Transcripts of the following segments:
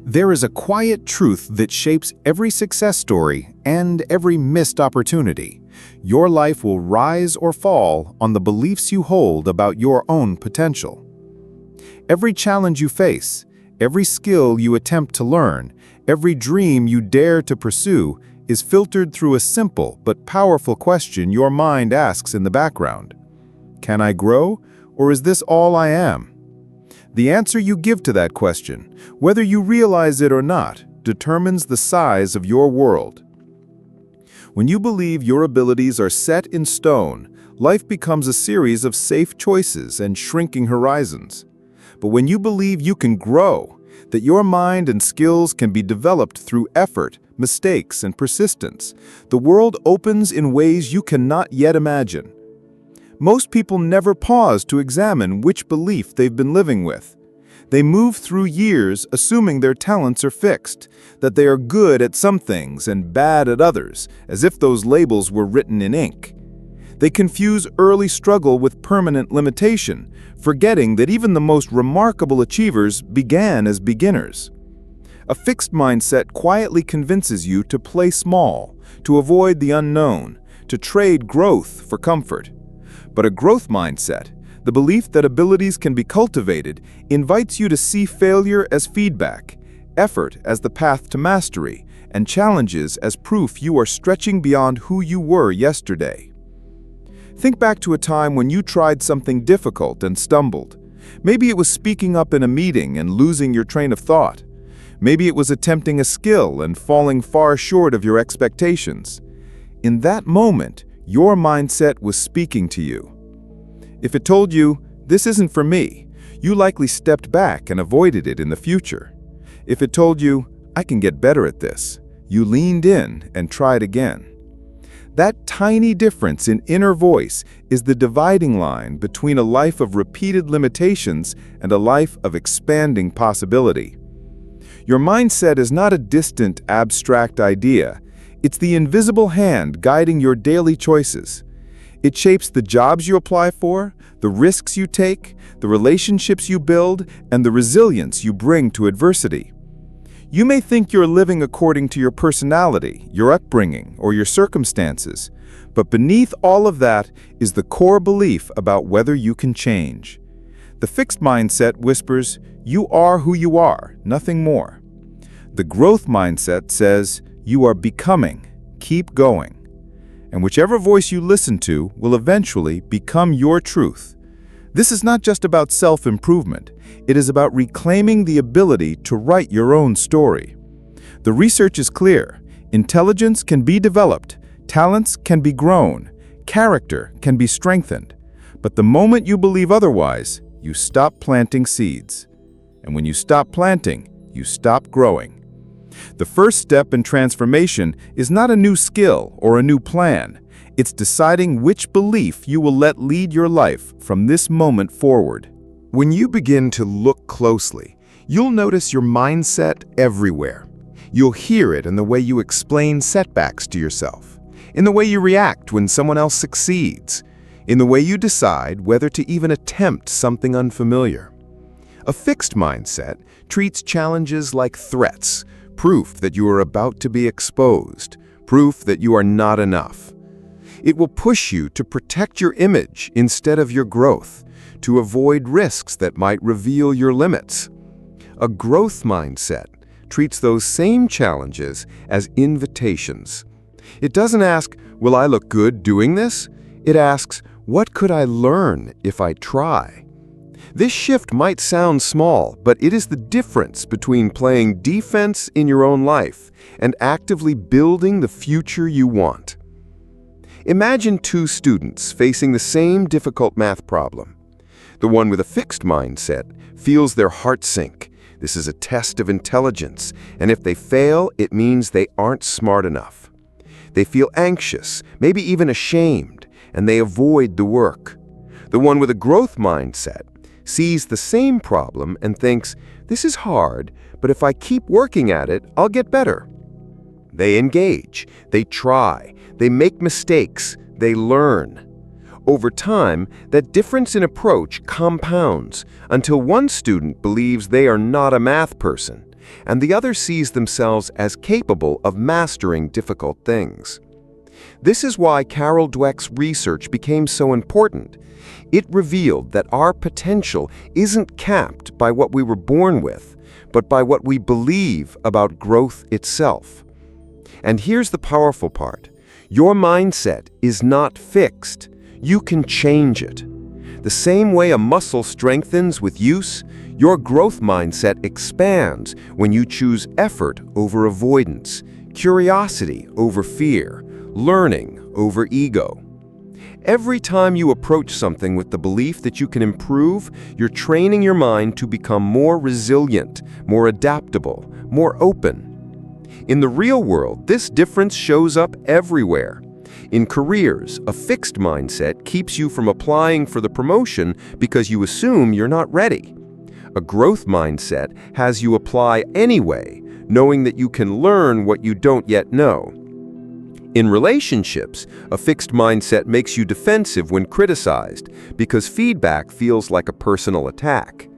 There is a quiet truth that shapes every success story and every missed opportunity. Your life will rise or fall on the beliefs you hold about your own potential. Every challenge you face, every skill you attempt to learn, every dream you dare to pursue is filtered through a simple but powerful question your mind asks in the background. Can I grow, or is this all I am? The answer you give to that question, whether you realize it or not, determines the size of your world. When you believe your abilities are set in stone, life becomes a series of safe choices and shrinking horizons. But when you believe you can grow, that your mind and skills can be developed through effort, mistakes, and persistence, the world opens in ways you cannot yet imagine. Most people never pause to examine which belief they've been living with. They move through years assuming their talents are fixed, that they are good at some things and bad at others, as if those labels were written in ink. They confuse early struggle with permanent limitation, forgetting that even the most remarkable achievers began as beginners. A fixed mindset quietly convinces you to play small, to avoid the unknown, to trade growth for comfort. But a growth mindset, the belief that abilities can be cultivated, invites you to see failure as feedback, effort as the path to mastery, and challenges as proof you are stretching beyond who you were yesterday. Think back to a time when you tried something difficult and stumbled. Maybe it was speaking up in a meeting and losing your train of thought. Maybe it was attempting a skill and falling far short of your expectations. In that moment, your mindset was speaking to you. If it told you, "This isn't for me," you likely stepped back and avoided it in the future. If it told you, "I can get better at this," you leaned in and tried again. That tiny difference in inner voice is the dividing line between a life of repeated limitations and a life of expanding possibility. Your mindset is not a distant, abstract idea. It's the invisible hand guiding your daily choices. It shapes the jobs you apply for, the risks you take, the relationships you build, and the resilience you bring to adversity. You may think you're living according to your personality, your upbringing, or your circumstances, but beneath all of that is the core belief about whether you can change. The fixed mindset whispers, "You are who you are, nothing more." The growth mindset says, "You are becoming, keep going." And whichever voice you listen to will eventually become your truth. This is not just about self-improvement. It is about reclaiming the ability to write your own story. The research is clear. Intelligence can be developed, talents can be grown, character can be strengthened. But the moment you believe otherwise, you stop planting seeds. And when you stop planting, you stop growing. The first step in transformation is not a new skill or a new plan. It's deciding which belief you will let lead your life from this moment forward. When you begin to look closely, you'll notice your mindset everywhere. You'll hear it in the way you explain setbacks to yourself, in the way you react when someone else succeeds, in the way you decide whether to even attempt something unfamiliar. A fixed mindset treats challenges like threats, proof that you are about to be exposed, proof that you are not enough. It will push you to protect your image instead of your growth, to avoid risks that might reveal your limits. A growth mindset treats those same challenges as invitations. It doesn't ask, "Will I look good doing this?" It asks, "What could I learn if I try?" This shift might sound small, but it is the difference between playing defense in your own life and actively building the future you want. Imagine two students facing the same difficult math problem. The one with a fixed mindset feels their heart sink. This is a test of intelligence, and if they fail, it means they aren't smart enough. They feel anxious, maybe even ashamed, and they avoid the work. The one with a growth mindset sees the same problem and thinks, "This is hard, but if I keep working at it, I'll get better." They engage, they try, they make mistakes, they learn. Over time, that difference in approach compounds until one student believes they are not a math person, and the other sees themselves as capable of mastering difficult things. This is why Carol Dweck's research became so important. It revealed that our potential isn't capped by what we were born with, but by what we believe about growth itself. And here's the powerful part. Your mindset is not fixed. You can change it. The same way a muscle strengthens with use, your growth mindset expands when you choose effort over avoidance, curiosity over fear, learning over ego. Every time you approach something with the belief that you can improve, you're training your mind to become more resilient, more adaptable, more open. In the real world, this difference shows up everywhere. In careers, a fixed mindset keeps you from applying for the promotion because you assume you're not ready. A growth mindset has you apply anyway, knowing that you can learn what you don't yet know. In relationships, a fixed mindset makes you defensive when criticized because feedback feels like a personal attack.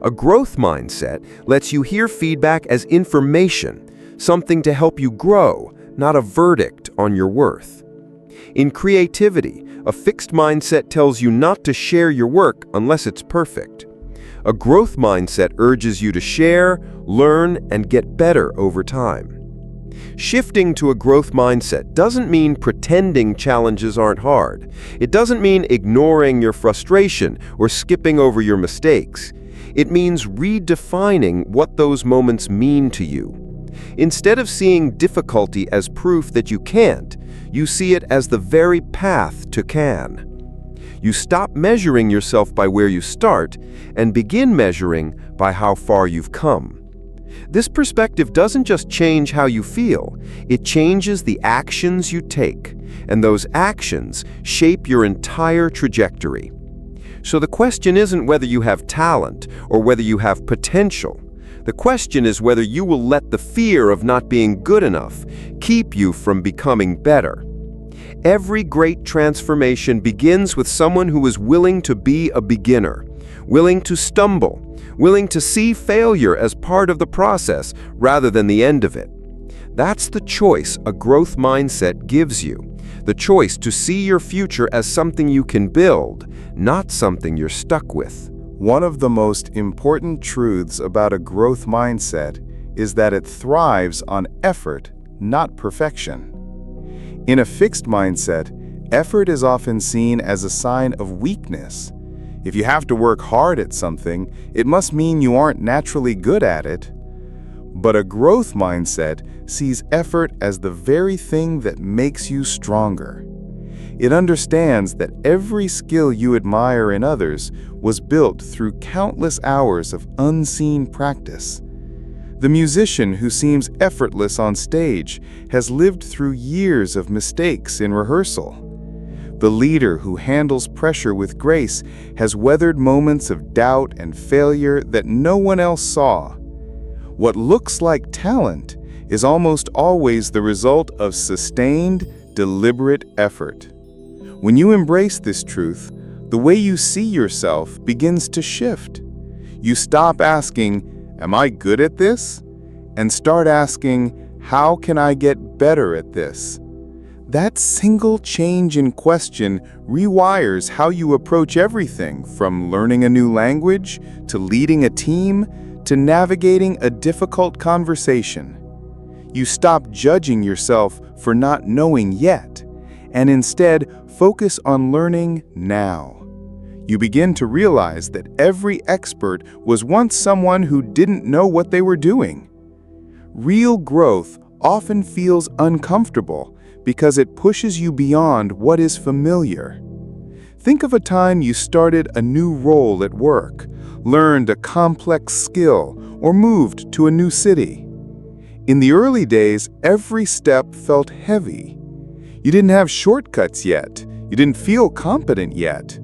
A growth mindset lets you hear feedback as information, something to help you grow, not a verdict on your worth. In creativity, a fixed mindset tells you not to share your work unless it's perfect. A growth mindset urges you to share, learn, and get better over time. Shifting to a growth mindset doesn't mean pretending challenges aren't hard. It doesn't mean ignoring your frustration or skipping over your mistakes. It means redefining what those moments mean to you. Instead of seeing difficulty as proof that you can't, you see it as the very path to can. You stop measuring yourself by where you start and begin measuring by how far you've come. This perspective doesn't just change how you feel, it changes the actions you take, and those actions shape your entire trajectory. So the question isn't whether you have talent or whether you have potential. The question is whether you will let the fear of not being good enough keep you from becoming better. Every great transformation begins with someone who is willing to be a beginner, willing to stumble, willing to see failure as part of the process rather than the end of it. That's the choice a growth mindset gives you, the choice to see your future as something you can build, not something you're stuck with. One of the most important truths about a growth mindset is that it thrives on effort, not perfection. In a fixed mindset, effort is often seen as a sign of weakness. If you have to work hard at something, it must mean you aren't naturally good at it. But a growth mindset sees effort as the very thing that makes you stronger. It understands that every skill you admire in others was built through countless hours of unseen practice. The musician who seems effortless on stage has lived through years of mistakes in rehearsal. The leader who handles pressure with grace has weathered moments of doubt and failure that no one else saw. What looks like talent is almost always the result of sustained, deliberate effort. When you embrace this truth, the way you see yourself begins to shift. You stop asking, "Am I good at this?" and start asking, "How can I get better at this?" That single change in question rewires how you approach everything from learning a new language, to leading a team, to navigating a difficult conversation. You stop judging yourself for not knowing yet, and instead focus on learning now. You begin to realize that every expert was once someone who didn't know what they were doing. Real growth often feels uncomfortable because it pushes you beyond what is familiar. Think of a time you started a new role at work, learned a complex skill, or moved to a new city. In the early days, every step felt heavy. You didn't have shortcuts yet. You didn't feel competent yet.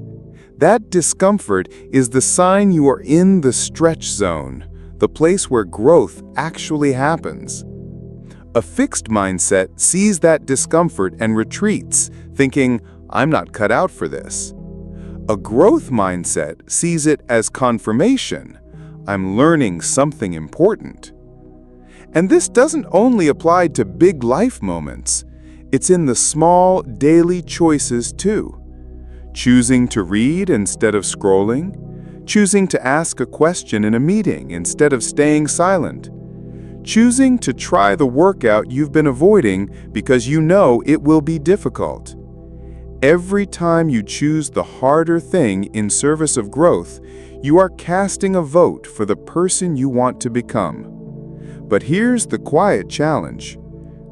That discomfort is the sign you are in the stretch zone, the place where growth actually happens. A fixed mindset sees that discomfort and retreats, thinking, "I'm not cut out for this." A growth mindset sees it as confirmation. "I'm learning something important." And this doesn't only apply to big life moments. It's in the small, daily choices too. Choosing to read instead of scrolling. Choosing to ask a question in a meeting instead of staying silent. Choosing to try the workout you've been avoiding because you know it will be difficult. Every time you choose the harder thing in service of growth, you are casting a vote for the person you want to become. But here's the quiet challenge.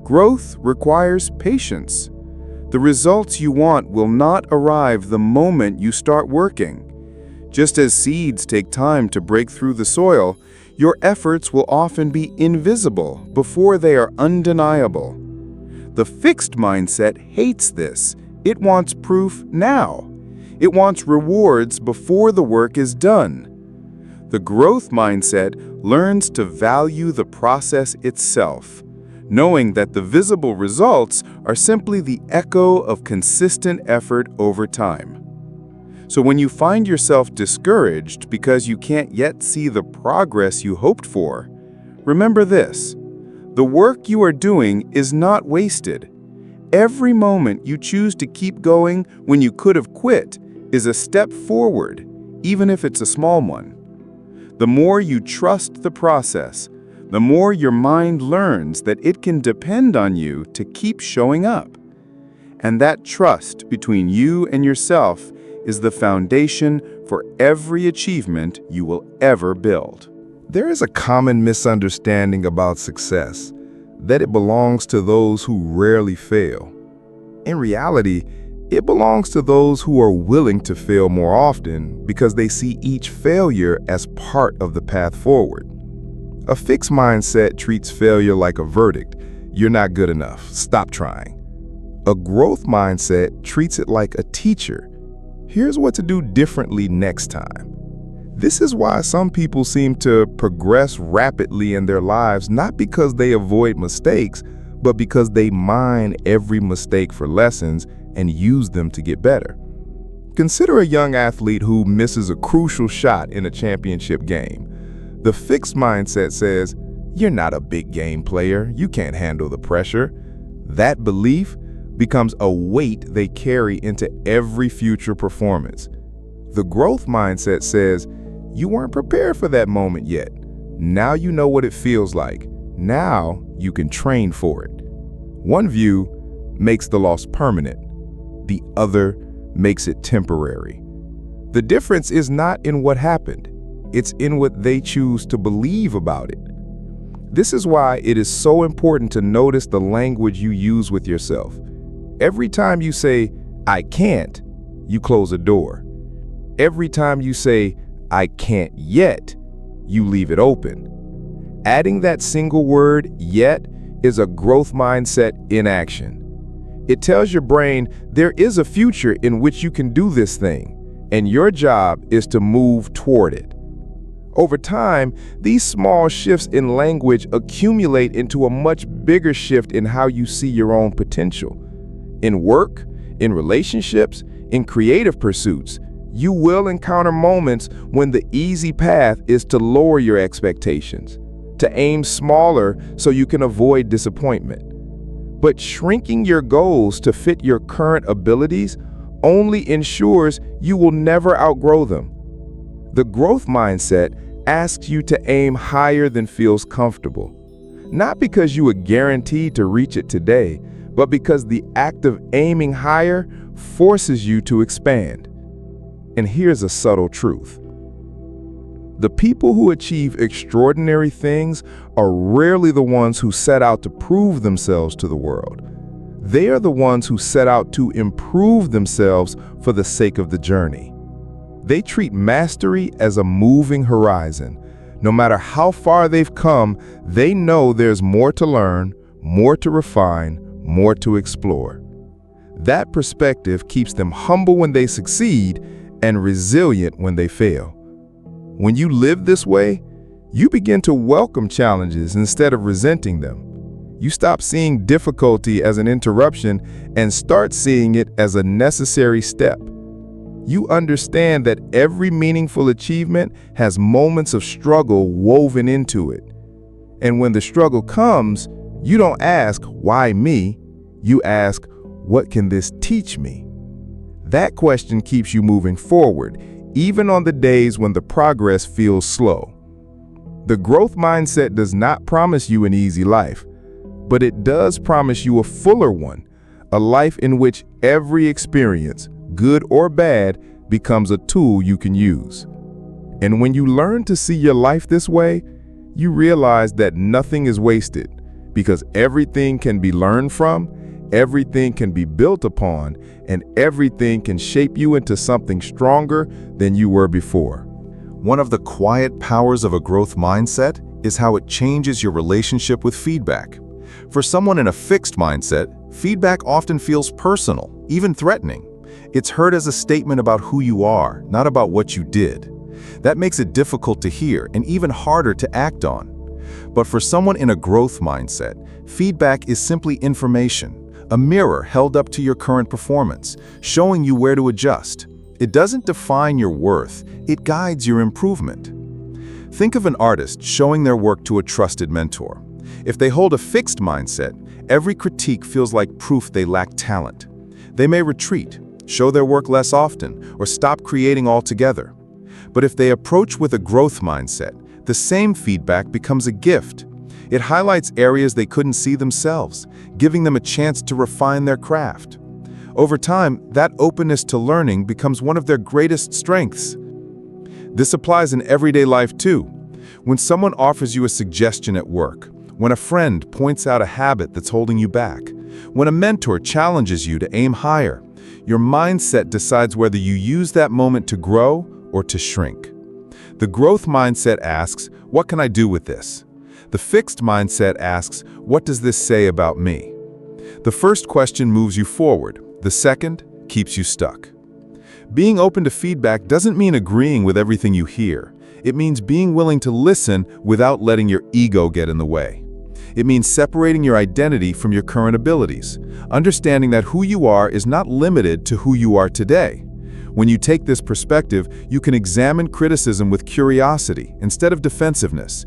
Growth requires patience. The results you want will not arrive the moment you start working. Just as seeds take time to break through the soil, your efforts will often be invisible before they are undeniable. The fixed mindset hates this. It wants proof now. It wants rewards before the work is done. The growth mindset learns to value the process itself, knowing that the visible results are simply the echo of consistent effort over time. So when you find yourself discouraged because you can't yet see the progress you hoped for, remember this: the work you are doing is not wasted. Every moment you choose to keep going when you could have quit is a step forward, even if it's a small one. The more you trust the process, the more your mind learns that it can depend on you to keep showing up. And that trust between you and yourself is the foundation for every achievement you will ever build. There is a common misunderstanding about success, that it belongs to those who rarely fail. In reality, it belongs to those who are willing to fail more often because they see each failure as part of the path forward. A fixed mindset treats failure like a verdict. You're not good enough. Stop trying. A growth mindset treats it like a teacher. Here's what to do differently next time. This is why some people seem to progress rapidly in their lives, not because they avoid mistakes, but because they mine every mistake for lessons and use them to get better. Consider a young athlete who misses a crucial shot in a championship game. The fixed mindset says, "You're not a big game player. You can't handle the pressure." That belief becomes a weight they carry into every future performance. The growth mindset says, "You weren't prepared for that moment yet. Now you know what it feels like. Now you can train for it." One view makes the loss permanent. The other makes it temporary. The difference is not in what happened. It's in what they choose to believe about it. This is why it is so important to notice the language you use with yourself. Every time you say, "I can't," you close a door. Every time you say, "I can't yet," you leave it open. Adding that single word, "yet," is a growth mindset in action. It tells your brain there is a future in which you can do this thing, and your job is to move toward it. Over time, these small shifts in language accumulate into a much bigger shift in how you see your own potential. In work, in relationships, in creative pursuits, you will encounter moments when the easy path is to lower your expectations, to aim smaller so you can avoid disappointment. But shrinking your goals to fit your current abilities only ensures you will never outgrow them. The growth mindset asks you to aim higher than feels comfortable, not because you are guaranteed to reach it today, but because the act of aiming higher forces you to expand. And here's a subtle truth. The people who achieve extraordinary things are rarely the ones who set out to prove themselves to the world. They are the ones who set out to improve themselves for the sake of the journey. They treat mastery as a moving horizon. No matter how far they've come, they know there's more to learn, more to refine, more to explore. That perspective keeps them humble when they succeed and resilient when they fail. When you live this way, you begin to welcome challenges instead of resenting them. You stop seeing difficulty as an interruption and start seeing it as a necessary step. You understand that every meaningful achievement has moments of struggle woven into it. And when the struggle comes, you don't ask, why me? You ask, what can this teach me? That question keeps you moving forward, even on the days when the progress feels slow. The growth mindset does not promise you an easy life, but it does promise you a fuller one, a life in which every experience, good or bad, becomes a tool you can use. And when you learn to see your life this way, you realize that nothing is wasted, because everything can be learned from, everything can be built upon, and everything can shape you into something stronger than you were before. One of the quiet powers of a growth mindset is how it changes your relationship with feedback. For someone in a fixed mindset, feedback often feels personal, even threatening. It's heard as a statement about who you are, not about what you did. That makes it difficult to hear and even harder to act on. But for someone in a growth mindset, feedback is simply information, a mirror held up to your current performance, showing you where to adjust. It doesn't define your worth, it guides your improvement. Think of an artist showing their work to a trusted mentor. If they hold a fixed mindset, every critique feels like proof they lack talent. They may retreat, show their work less often, or stop creating altogether. But if they approach with a growth mindset, the same feedback becomes a gift. It highlights areas they couldn't see themselves, giving them a chance to refine their craft. Over time, that openness to learning becomes one of their greatest strengths. This applies in everyday life too. When someone offers you a suggestion at work, when a friend points out a habit that's holding you back, when a mentor challenges you to aim higher, your mindset decides whether you use that moment to grow or to shrink. The growth mindset asks, what can I do with this? The fixed mindset asks, what does this say about me? The first question moves you forward. The second keeps you stuck. Being open to feedback doesn't mean agreeing with everything you hear. It means being willing to listen without letting your ego get in the way. It means separating your identity from your current abilities, understanding that who you are is not limited to who you are today. When you take this perspective, you can examine criticism with curiosity instead of defensiveness.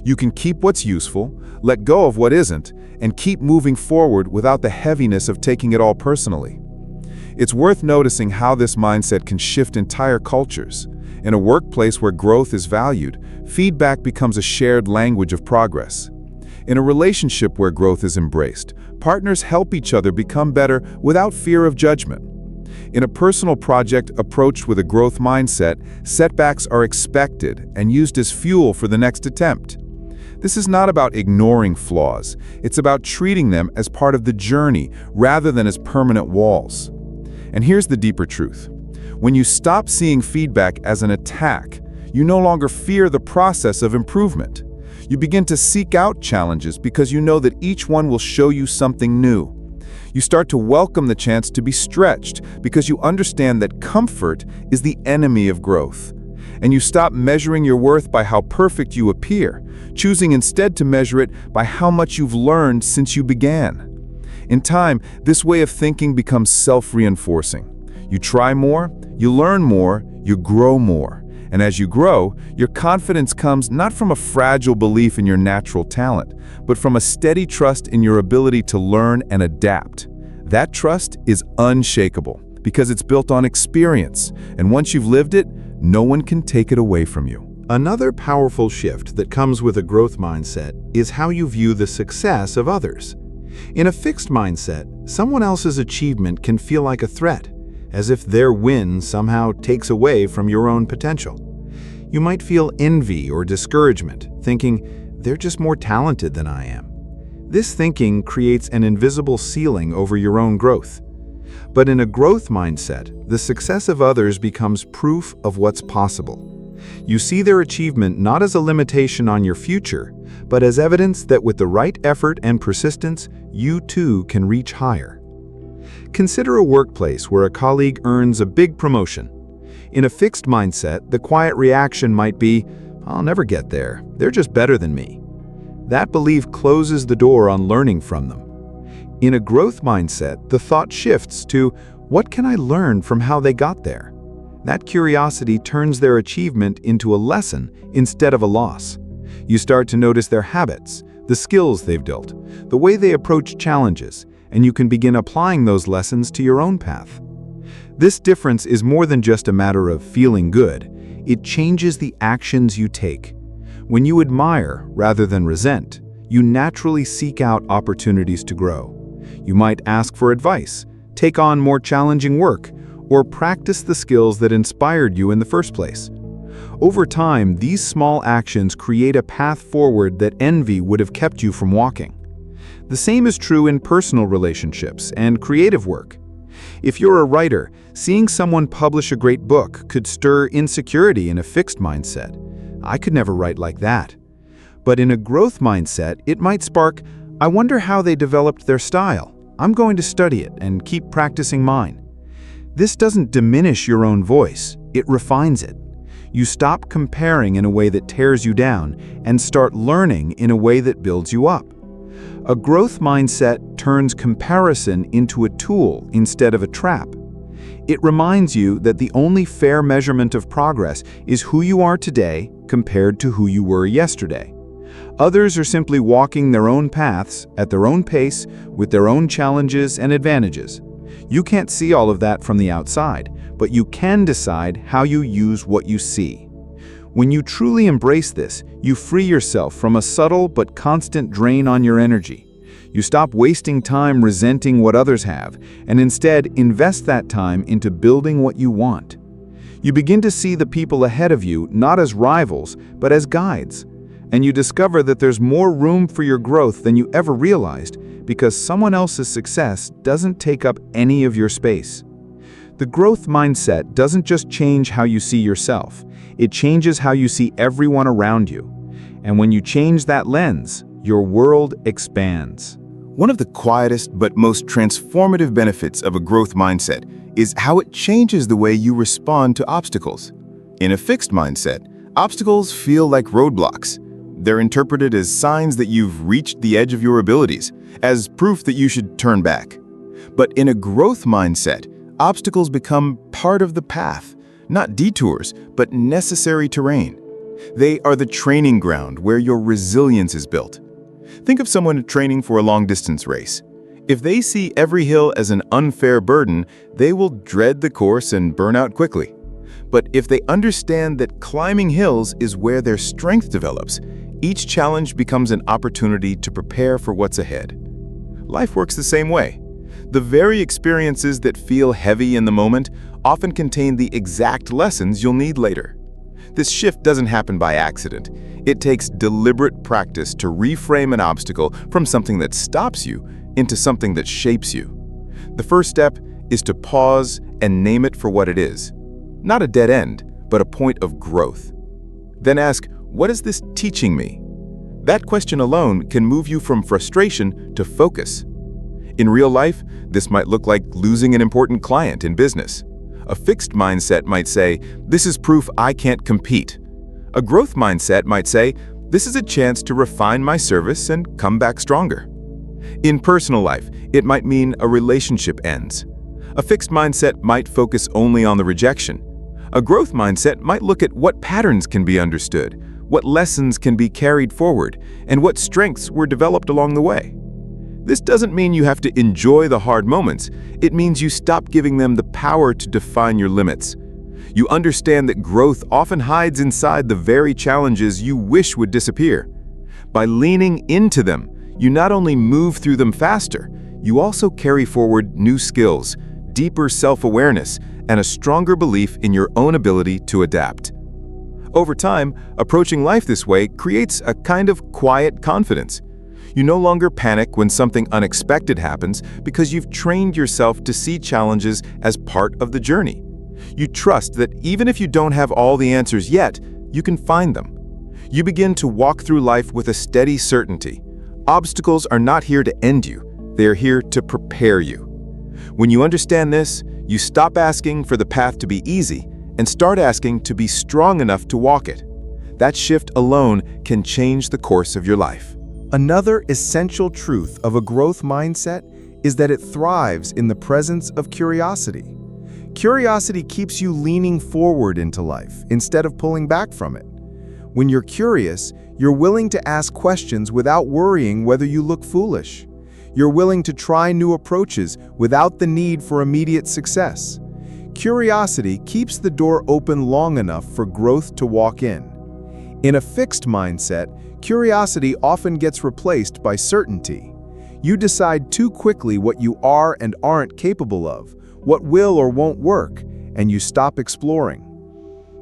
You can keep what's useful, let go of what isn't, and keep moving forward without the heaviness of taking it all personally. It's worth noticing how this mindset can shift entire cultures. In a workplace where growth is valued, feedback becomes a shared language of progress. In a relationship where growth is embraced, partners help each other become better without fear of judgment. In a personal project approached with a growth mindset, setbacks are expected and used as fuel for the next attempt. This is not about ignoring flaws. It's about treating them as part of the journey rather than as permanent walls. And here's the deeper truth. When you stop seeing feedback as an attack, you no longer fear the process of improvement. You begin to seek out challenges because you know that each one will show you something new. You start to welcome the chance to be stretched because you understand that comfort is the enemy of growth. And you stop measuring your worth by how perfect you appear, choosing instead to measure it by how much you've learned since you began. In time, this way of thinking becomes self-reinforcing. You try more, you learn more, you grow more. And as you grow, your confidence comes not from a fragile belief in your natural talent, but from a steady trust in your ability to learn and adapt. That trust is unshakable because it's built on experience, and once you've lived it, no one can take it away from you. Another powerful shift that comes with a growth mindset is how you view the success of others. In a fixed mindset, someone else's achievement can feel like a threat, as if their win somehow takes away from your own potential. You might feel envy or discouragement, thinking, they're just more talented than I am. This thinking creates an invisible ceiling over your own growth. But in a growth mindset, the success of others becomes proof of what's possible. You see their achievement not as a limitation on your future, but as evidence that with the right effort and persistence, you too can reach higher. Consider a workplace where a colleague earns a big promotion. In a fixed mindset, the quiet reaction might be, I'll never get there, they're just better than me. That belief closes the door on learning from them. In a growth mindset, the thought shifts to, what can I learn from how they got there? That curiosity turns their achievement into a lesson instead of a loss. You start to notice their habits, the skills they've built, the way they approach challenges, and you can begin applying those lessons to your own path. This difference is more than just a matter of feeling good. It changes the actions you take. When you admire rather than resent, you naturally seek out opportunities to grow. You might ask for advice, take on more challenging work, or practice the skills that inspired you in the first place. Over time, these small actions create a path forward that envy would have kept you from walking. The same is true in personal relationships and creative work. If you're a writer, seeing someone publish a great book could stir insecurity in a fixed mindset. I could never write like that. But in a growth mindset, it might spark, I wonder how they developed their style. I'm going to study it and keep practicing mine. This doesn't diminish your own voice, it refines it. You stop comparing in a way that tears you down and start learning in a way that builds you up. A growth mindset turns comparison into a tool instead of a trap. It reminds you that the only fair measurement of progress is who you are today compared to who you were yesterday. Others are simply walking their own paths at their own pace with their own challenges and advantages. You can't see all of that from the outside, but you can decide how you use what you see. When you truly embrace this, you free yourself from a subtle but constant drain on your energy. You stop wasting time resenting what others have, and instead invest that time into building what you want. You begin to see the people ahead of you not as rivals, but as guides. And you discover that there's more room for your growth than you ever realized, because someone else's success doesn't take up any of your space. The growth mindset doesn't just change how you see yourself, it changes how you see everyone around you. And when you change that lens, your world expands. One of the quietest but most transformative benefits of a growth mindset is how it changes the way you respond to obstacles. In a fixed mindset, obstacles feel like roadblocks. They're interpreted as signs that you've reached the edge of your abilities, as proof that you should turn back. But in a growth mindset, obstacles become part of the path, not detours, but necessary terrain. They are the training ground where your resilience is built. Think of someone training for a long-distance race. If they see every hill as an unfair burden, they will dread the course and burn out quickly. But if they understand that climbing hills is where their strength develops, each challenge becomes an opportunity to prepare for what's ahead. Life works the same way. The very experiences that feel heavy in the moment often contain the exact lessons you'll need later. This shift doesn't happen by accident. It takes deliberate practice to reframe an obstacle from something that stops you into something that shapes you. The first step is to pause and name it for what it is. Not a dead end, but a point of growth. Then ask, what is this teaching me? That question alone can move you from frustration to focus. In real life, this might look like losing an important client in business. A fixed mindset might say, this is proof I can't compete. A growth mindset might say, this is a chance to refine my service and come back stronger. In personal life, it might mean a relationship ends. A fixed mindset might focus only on the rejection. A growth mindset might look at what patterns can be understood, what lessons can be carried forward, and what strengths were developed along the way. This doesn't mean you have to enjoy the hard moments. It means you stop giving them the power to define your limits. You understand that growth often hides inside the very challenges you wish would disappear. By leaning into them, you not only move through them faster, you also carry forward new skills, deeper self-awareness, and a stronger belief in your own ability to adapt. Over time, approaching life this way creates a kind of quiet confidence. You no longer panic when something unexpected happens because you've trained yourself to see challenges as part of the journey. You trust that even if you don't have all the answers yet, you can find them. You begin to walk through life with a steady certainty. Obstacles are not here to end you, they are here to prepare you. When you understand this, you stop asking for the path to be easy and start asking to be strong enough to walk it. That shift alone can change the course of your life. Another essential truth of a growth mindset is that it thrives in the presence of curiosity. Curiosity keeps you leaning forward into life instead of pulling back from it. When you're curious, You're willing to ask questions without worrying whether you look foolish. You're willing to try new approaches without the need for immediate success. Curiosity keeps the door open long enough for growth to walk in. In a fixed mindset, curiosity often gets replaced by certainty. You decide too quickly what you are and aren't capable of, what will or won't work, and you stop exploring.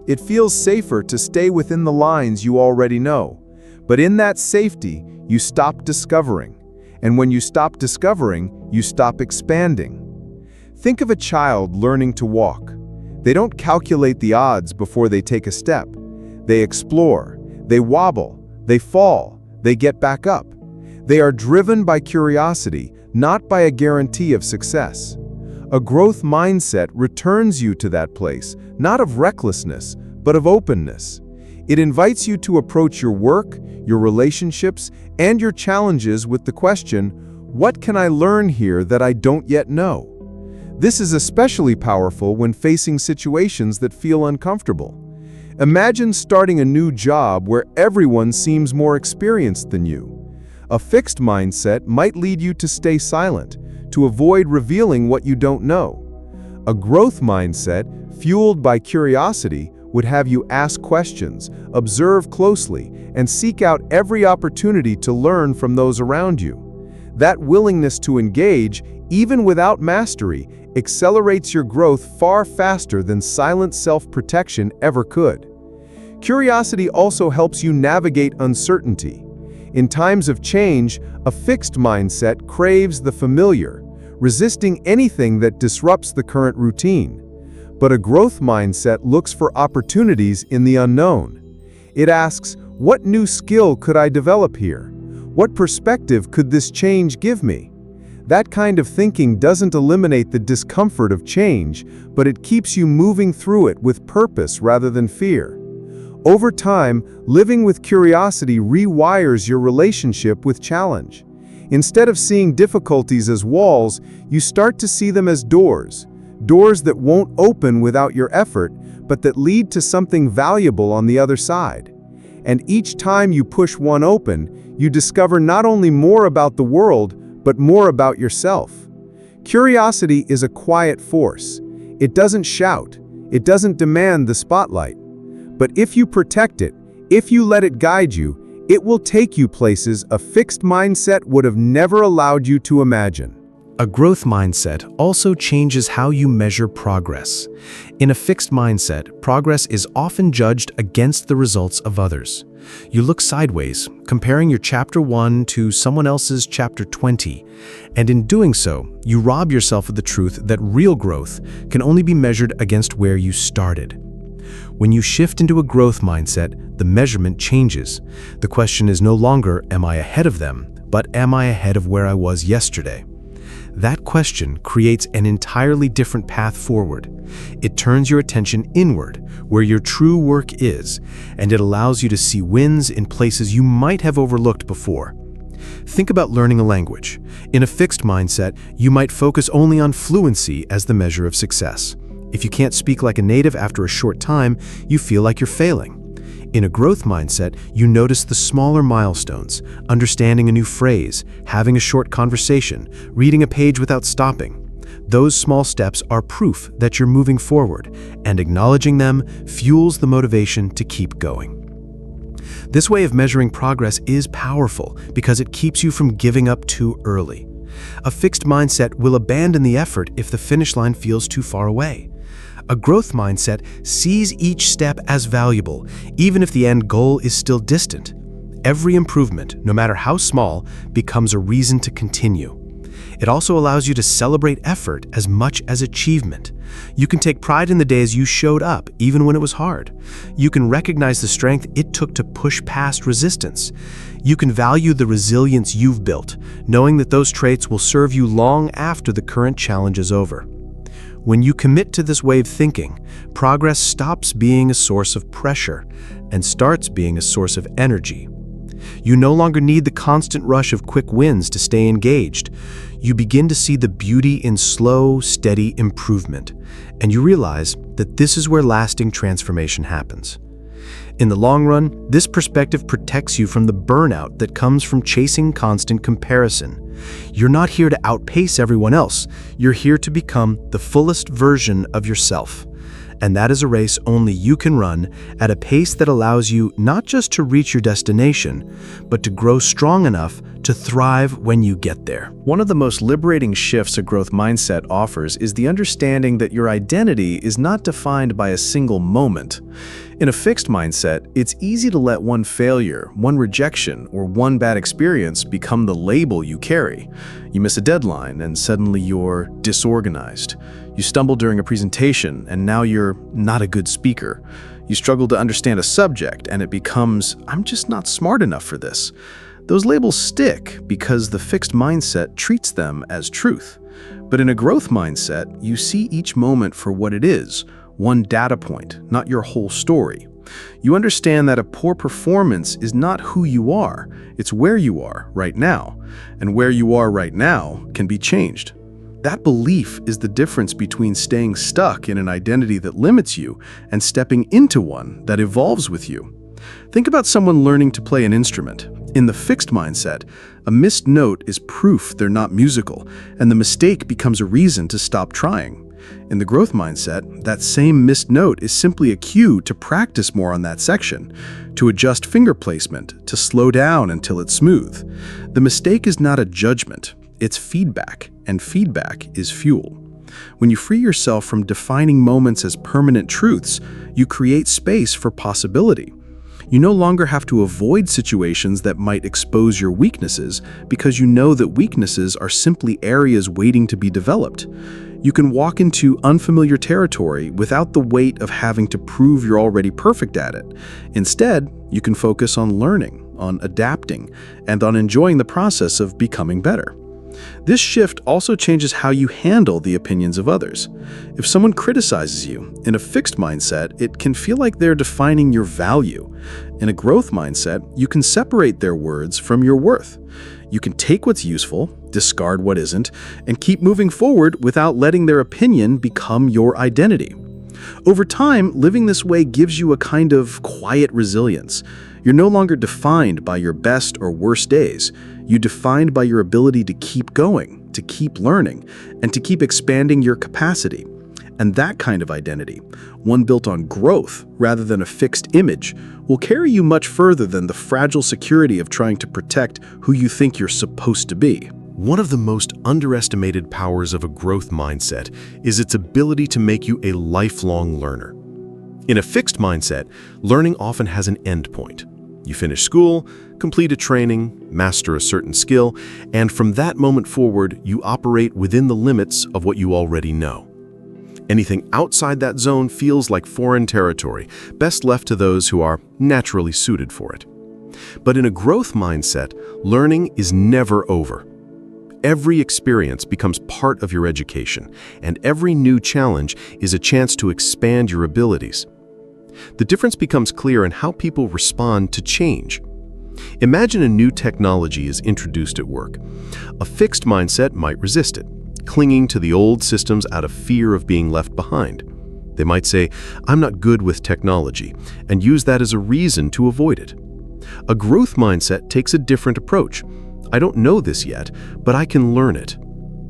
It feels safer to stay within the lines you already know, but in that safety, you stop discovering. And when you stop discovering, you stop expanding. Think of a child learning to walk. They don't calculate the odds before they take a step. They explore, they wobble, they fall, they get back up. They are driven by curiosity, not by a guarantee of success. A growth mindset returns you to that place, not of recklessness, but of openness. It invites you to approach your work, your relationships, and your challenges with the question, what can I learn here that I don't yet know? This is especially powerful when facing situations that feel uncomfortable. Imagine starting a new job where everyone seems more experienced than you. A fixed mindset might lead you to stay silent, to avoid revealing what you don't know. A growth mindset, fueled by curiosity, would have you ask questions, observe closely, and seek out every opportunity to learn from those around you. That willingness to engage, even without mastery, accelerates your growth far faster than silent self-protection ever could. Curiosity also helps you navigate uncertainty. In times of change, a fixed mindset craves the familiar, resisting anything that disrupts the current routine. But a growth mindset looks for opportunities in the unknown. It asks, what new skill could I develop here? What perspective could this change give me? That kind of thinking doesn't eliminate the discomfort of change, but it keeps you moving through it with purpose rather than fear. Over time, living with curiosity rewires your relationship with challenge. Instead of seeing difficulties as walls, you start to see them as doors. Doors that won't open without your effort, but that lead to something valuable on the other side. And each time you push one open, you discover not only more about the world, but more about yourself. Curiosity is a quiet force. It doesn't shout. It doesn't demand the spotlight. But if you protect it, if you let it guide you, it will take you places a fixed mindset would have never allowed you to imagine. A growth mindset also changes how you measure progress. In a fixed mindset, progress is often judged against the results of others. You look sideways, comparing your chapter 1 to someone else's chapter 20, and in doing so, you rob yourself of the truth that real growth can only be measured against where you started. When you shift into a growth mindset, the measurement changes. The question is no longer, am I ahead of them, but am I ahead of where I was yesterday? That question creates an entirely different path forward. It turns your attention inward, where your true work is, and it allows you to see wins in places you might have overlooked before. Think about learning a language. In a fixed mindset, you might focus only on fluency as the measure of success. If you can't speak like a native after a short time, you feel like you're failing. In a growth mindset, you notice the smaller milestones, understanding a new phrase, having a short conversation, reading a page without stopping. Those small steps are proof that you're moving forward, and acknowledging them fuels the motivation to keep going. This way of measuring progress is powerful because it keeps you from giving up too early. A fixed mindset will abandon the effort if the finish line feels too far away. A growth mindset sees each step as valuable, even if the end goal is still distant. Every improvement, no matter how small, becomes a reason to continue. It also allows you to celebrate effort as much as achievement. You can take pride in the days you showed up, even when it was hard. You can recognize the strength it took to push past resistance. You can value the resilience you've built, knowing that those traits will serve you long after the current challenge is over. When you commit to this way of thinking, progress stops being a source of pressure and starts being a source of energy. You no longer need the constant rush of quick wins to stay engaged. You begin to see the beauty in slow, steady improvement, and you realize that this is where lasting transformation happens. In the long run, this perspective protects you from the burnout that comes from chasing constant comparison. You're not here to outpace everyone else. You're here to become the fullest version of yourself. And that is a race only you can run at a pace that allows you not just to reach your destination, but to grow strong enough to thrive when you get there. One of the most liberating shifts a growth mindset offers is the understanding that your identity is not defined by a single moment. In a fixed mindset, it's easy to let one failure, one rejection, or one bad experience become the label you carry. You miss a deadline and suddenly you're disorganized. You stumble during a presentation and now you're not a good speaker. You struggle to understand a subject and it becomes, I'm just not smart enough for this. Those labels stick because the fixed mindset treats them as truth. But in a growth mindset, you see each moment for what it is, one data point, not your whole story. You understand that a poor performance is not who you are, it's where you are right now. And where you are right now can be changed. That belief is the difference between staying stuck in an identity that limits you and stepping into one that evolves with you. Think about someone learning to play an instrument. In the fixed mindset, a missed note is proof they're not musical, and the mistake becomes a reason to stop trying. In the growth mindset, that same missed note is simply a cue to practice more on that section, to adjust finger placement, to slow down until it's smooth. The mistake is not a judgment, it's feedback, and feedback is fuel. When you free yourself from defining moments as permanent truths, you create space for possibility. You no longer have to avoid situations that might expose your weaknesses because you know that weaknesses are simply areas waiting to be developed. You can walk into unfamiliar territory without the weight of having to prove you're already perfect at it. Instead, you can focus on learning, on adapting, and on enjoying the process of becoming better. This shift also changes how you handle the opinions of others. If someone criticizes you in a fixed mindset, it can feel like they're defining your value. In a growth mindset, you can separate their words from your worth. You can take what's useful, discard what isn't, and keep moving forward without letting their opinion become your identity. Over time, living this way gives you a kind of quiet resilience. You're no longer defined by your best or worst days. You're defined by your ability to keep going, to keep learning, and to keep expanding your capacity. And that kind of identity, one built on growth rather than a fixed image, will carry you much further than the fragile security of trying to protect who you think you're supposed to be. One of the most underestimated powers of a growth mindset is its ability to make you a lifelong learner. In a fixed mindset, learning often has an end point. You finish school, complete a training, master a certain skill, and from that moment forward, you operate within the limits of what you already know. Anything outside that zone feels like foreign territory, best left to those who are naturally suited for it. But in a growth mindset, learning is never over. Every experience becomes part of your education, and every new challenge is a chance to expand your abilities. The difference becomes clear in how people respond to change. Imagine a new technology is introduced at work. A fixed mindset might resist it, clinging to the old systems out of fear of being left behind. They might say, "I'm not good with technology," and use that as a reason to avoid it. A growth mindset takes a different approach. "I don't know this yet, but I can learn it."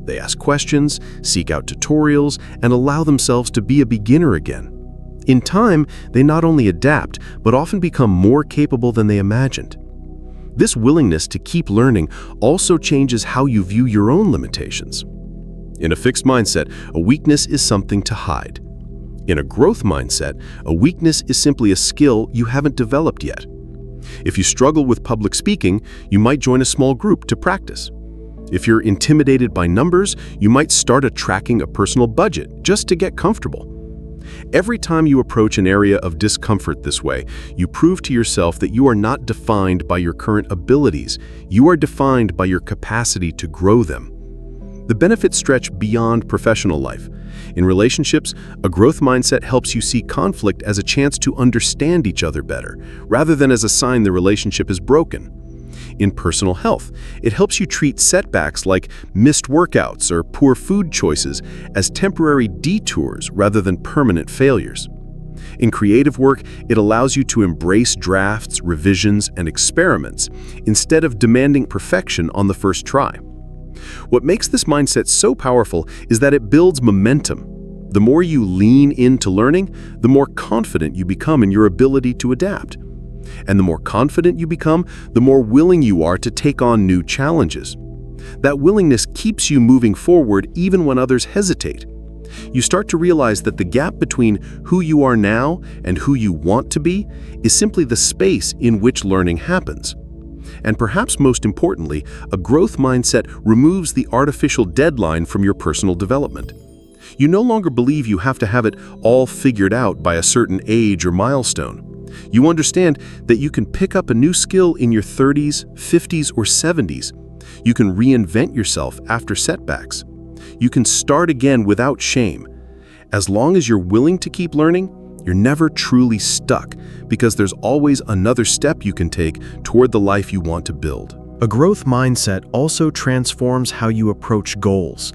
They ask questions, seek out tutorials, and allow themselves to be a beginner again. In time, they not only adapt, but often become more capable than they imagined. This willingness to keep learning also changes how you view your own limitations. In a fixed mindset, a weakness is something to hide. In a growth mindset, a weakness is simply a skill you haven't developed yet. If you struggle with public speaking, you might join a small group to practice. If you're intimidated by numbers, you might start tracking a personal budget just to get comfortable. Every time you approach an area of discomfort this way, you prove to yourself that you are not defined by your current abilities. You are defined by your capacity to grow them. The benefits stretch beyond professional life. In relationships, a growth mindset helps you see conflict as a chance to understand each other better, rather than as a sign the relationship is broken. In personal health, it helps you treat setbacks like missed workouts or poor food choices as temporary detours rather than permanent failures. In creative work, it allows you to embrace drafts, revisions, and experiments instead of demanding perfection on the first try. What makes this mindset so powerful is that it builds momentum. The more you lean into learning, the more confident you become in your ability to adapt. And the more confident you become, the more willing you are to take on new challenges. That willingness keeps you moving forward even when others hesitate. You start to realize that the gap between who you are now and who you want to be is simply the space in which learning happens. And perhaps most importantly, a growth mindset removes the artificial deadline from your personal development. You no longer believe you have to have it all figured out by a certain age or milestone. You understand that you can pick up a new skill in your 30s, 50s, or 70s. You can reinvent yourself after setbacks. You can start again without shame. As long as you're willing to keep learning, you're never truly stuck because there's always another step you can take toward the life you want to build. A growth mindset also transforms how you approach goals.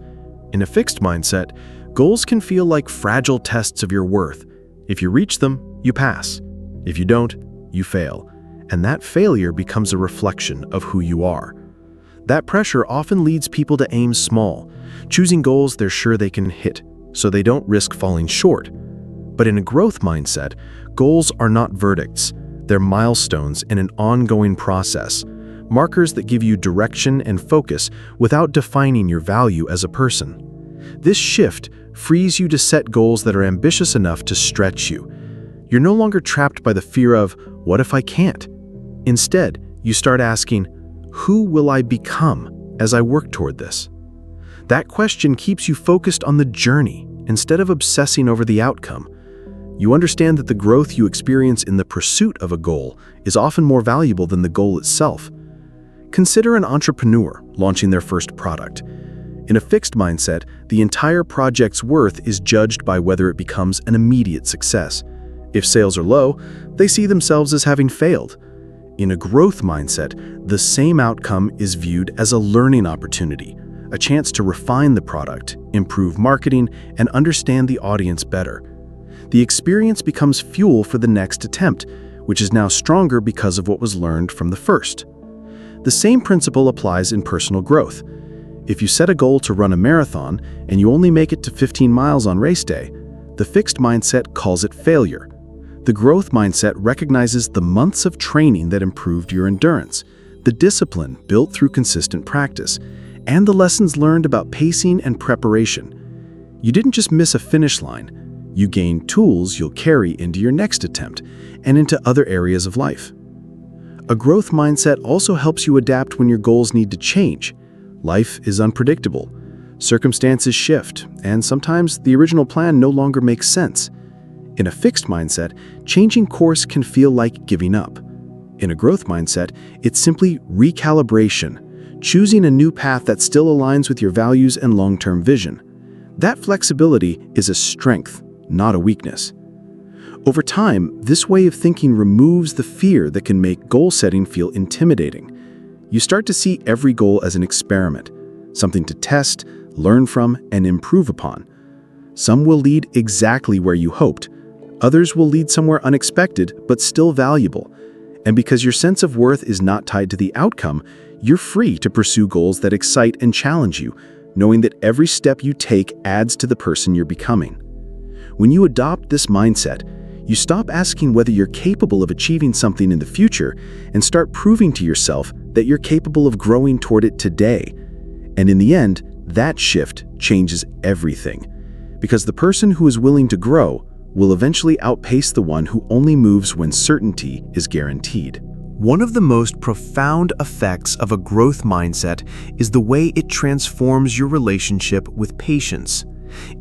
In a fixed mindset, goals can feel like fragile tests of your worth. If you reach them, you pass. If you don't, you fail. And that failure becomes a reflection of who you are. That pressure often leads people to aim small, choosing goals they're sure they can hit, so they don't risk falling short. But in a growth mindset, goals are not verdicts. They're milestones in an ongoing process, markers that give you direction and focus without defining your value as a person. This shift frees you to set goals that are ambitious enough to stretch you. You're no longer trapped by the fear of, what if I can't? Instead, you start asking, who will I become as I work toward this? That question keeps you focused on the journey instead of obsessing over the outcome. You understand that the growth you experience in the pursuit of a goal is often more valuable than the goal itself. Consider an entrepreneur launching their first product. In a fixed mindset, the entire project's worth is judged by whether it becomes an immediate success. If sales are low, they see themselves as having failed. In a growth mindset, the same outcome is viewed as a learning opportunity, a chance to refine the product, improve marketing, and understand the audience better. The experience becomes fuel for the next attempt, which is now stronger because of what was learned from the first. The same principle applies in personal growth. If you set a goal to run a marathon and you only make it to 15 miles on race day, the fixed mindset calls it failure. The growth mindset recognizes the months of training that improved your endurance, the discipline built through consistent practice, and the lessons learned about pacing and preparation. You didn't just miss a finish line. You gained tools you'll carry into your next attempt and into other areas of life. A growth mindset also helps you adapt when your goals need to change. Life is unpredictable. Circumstances shift, and sometimes the original plan no longer makes sense. In a fixed mindset, changing course can feel like giving up. In a growth mindset, it's simply recalibration, choosing a new path that still aligns with your values and long-term vision. That flexibility is a strength, not a weakness. Over time, this way of thinking removes the fear that can make goal setting feel intimidating. You start to see every goal as an experiment, something to test, learn from, and improve upon. Some will lead exactly where you hoped. Others will lead somewhere unexpected, but still valuable. And because your sense of worth is not tied to the outcome, you're free to pursue goals that excite and challenge you, knowing that every step you take adds to the person you're becoming. When you adopt this mindset, you stop asking whether you're capable of achieving something in the future and start proving to yourself that you're capable of growing toward it today. And in the end, that shift changes everything. Because the person who is willing to grow will eventually outpace the one who only moves when certainty is guaranteed. One of the most profound effects of a growth mindset is the way it transforms your relationship with patience.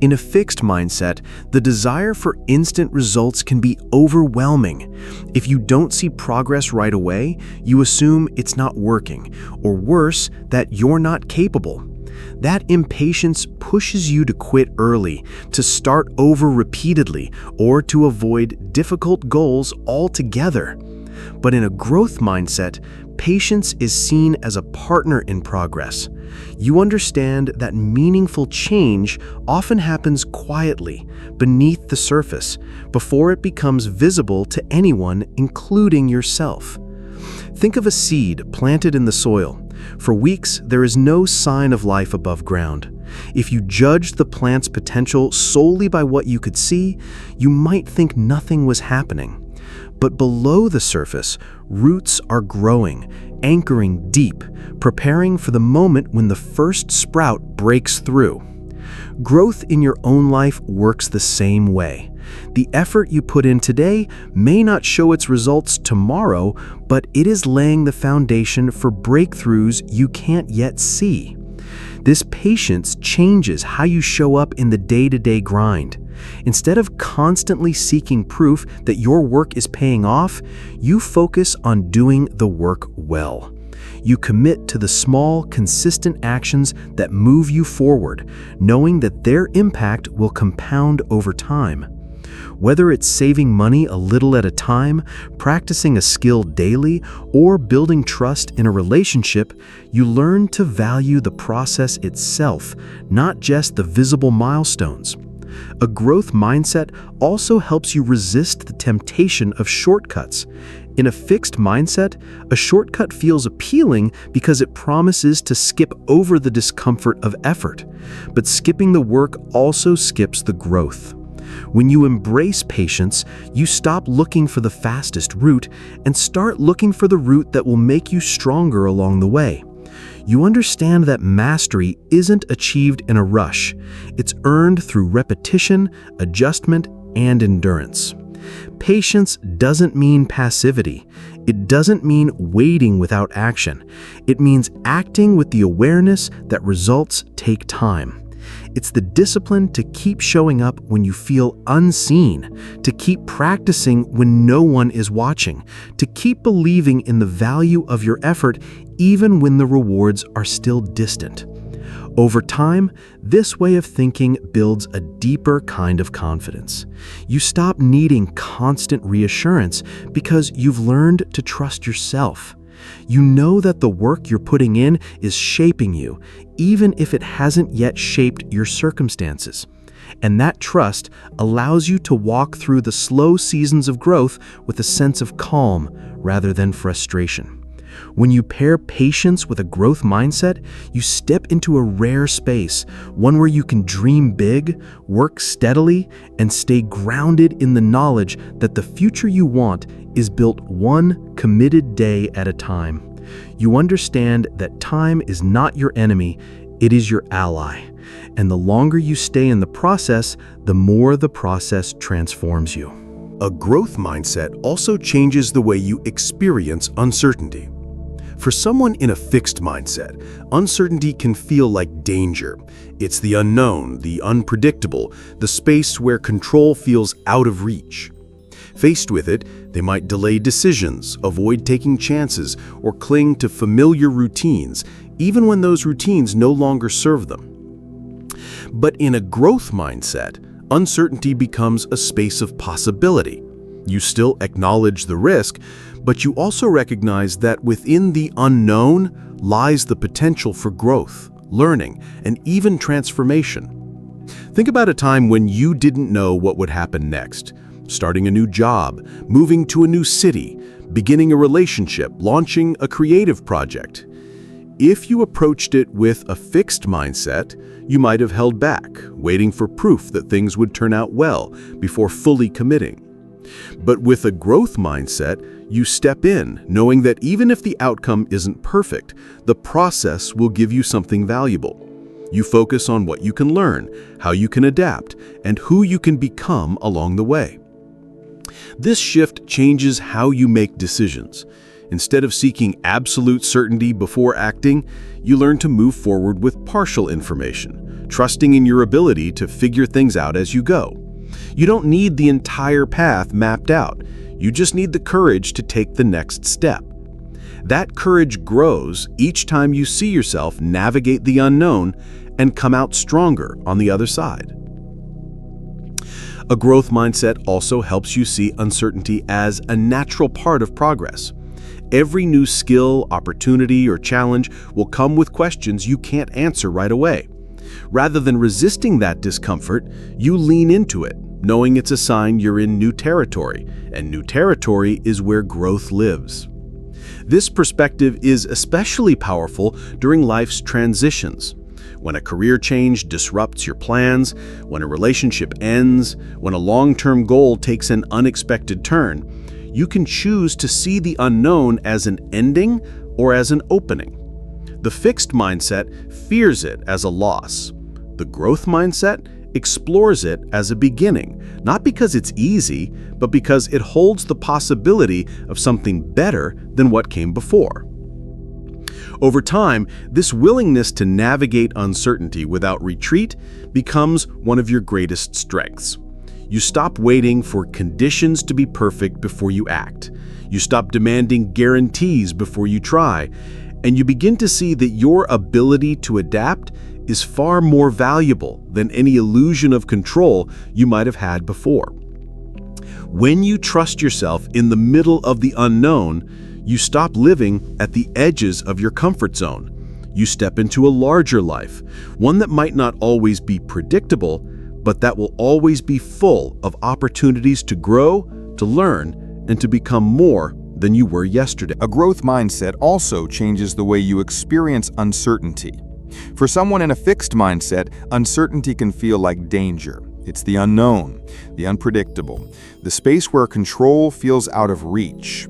In a fixed mindset, the desire for instant results can be overwhelming. If you don't see progress right away, you assume it's not working, or worse, that you're not capable. That impatience pushes you to quit early, to start over repeatedly, or to avoid difficult goals altogether. But in a growth mindset, Patience is seen as a partner in progress. You understand that meaningful change often happens quietly, beneath the surface, before it becomes visible to anyone, including yourself. Think of a seed planted in the soil. For weeks, there is no sign of life above ground. If you judged the plant's potential solely by what you could see, you might think nothing was happening. But below the surface, roots are growing, anchoring deep, preparing for the moment when the first sprout breaks through. Growth in your own life works the same way. The effort you put in today may not show its results tomorrow, but it is laying the foundation for breakthroughs you can't yet see. This patience changes how you show up in the day-to-day grind. Instead of constantly seeking proof that your work is paying off, you focus on doing the work well. You commit to the small, consistent actions that move you forward, knowing that their impact will compound over time. Whether it's saving money a little at a time, practicing a skill daily, or building trust in a relationship, you learn to value the process itself, not just the visible milestones. A growth mindset also helps you resist the temptation of shortcuts. In a fixed mindset, a shortcut feels appealing because it promises to skip over the discomfort of effort. But skipping the work also skips the growth. When you embrace patience, you stop looking for the fastest route and start looking for the route that will make you stronger along the way. You understand that mastery isn't achieved in a rush. It's earned through repetition, adjustment, and endurance. Patience doesn't mean passivity. It doesn't mean waiting without action. It means acting with the awareness that results take time. It's the discipline to keep showing up when you feel unseen, to keep practicing when no one is watching, to keep believing in the value of your effort even when the rewards are still distant. Over time, this way of thinking builds a deeper kind of confidence. You stop needing constant reassurance because you've learned to trust yourself. You know that the work you're putting in is shaping you, even if it hasn't yet shaped your circumstances. And that trust allows you to walk through the slow seasons of growth with a sense of calm rather than frustration. When you pair patience with a growth mindset, you step into a rare space, one where you can dream big, work steadily, and stay grounded in the knowledge that the future you want is built one committed day at a time. You understand that time is not your enemy, it is your ally. And the longer you stay in the process, the more the process transforms you. A growth mindset also changes the way you experience uncertainty. For someone in a fixed mindset, uncertainty can feel like danger. It's the unknown, the unpredictable, the space where control feels out of reach. Faced with it, they might delay decisions, avoid taking chances, or cling to familiar routines, even when those routines no longer serve them. But in a growth mindset, uncertainty becomes a space of possibility. You still acknowledge the risk, but you also recognize that within the unknown lies the potential for growth, learning, and even transformation. Think about a time when you didn't know what would happen next. Starting a new job, moving to a new city, beginning a relationship, launching a creative project. If you approached it with a fixed mindset, you might have held back, waiting for proof that things would turn out well before fully committing. But with a growth mindset, you step in, knowing that even if the outcome isn't perfect, the process will give you something valuable. You focus on what you can learn, how you can adapt, and who you can become along the way. This shift changes how you make decisions. Instead of seeking absolute certainty before acting, you learn to move forward with partial information, trusting in your ability to figure things out as you go. You don't need the entire path mapped out. You just need the courage to take the next step. That courage grows each time you see yourself navigate the unknown and come out stronger on the other side. A growth mindset also helps you see uncertainty as a natural part of progress. Every new skill, opportunity, or challenge will come with questions you can't answer right away. Rather than resisting that discomfort, you lean into it, knowing it's a sign you're in new territory, and new territory is where growth lives. This perspective is especially powerful during life's transitions. When a career change disrupts your plans, when a relationship ends, when a long-term goal takes an unexpected turn, you can choose to see the unknown as an ending or as an opening. The fixed mindset fears it as a loss. The growth mindset explores it as a beginning, not because it's easy, but because it holds the possibility of something better than what came before. Over time, this willingness to navigate uncertainty without retreat becomes one of your greatest strengths. You stop waiting for conditions to be perfect before you act. You stop demanding guarantees before you try, and you begin to see that your ability to adapt is far more valuable than any illusion of control you might have had before. When you trust yourself in the middle of the unknown, you stop living at the edges of your comfort zone. You step into a larger life, one that might not always be predictable, but that will always be full of opportunities to grow, to learn, and to become more than you were yesterday. A growth mindset also changes the way you experience uncertainty. For someone in a fixed mindset, uncertainty can feel like danger. It's the unknown, the unpredictable, the space where control feels out of reach.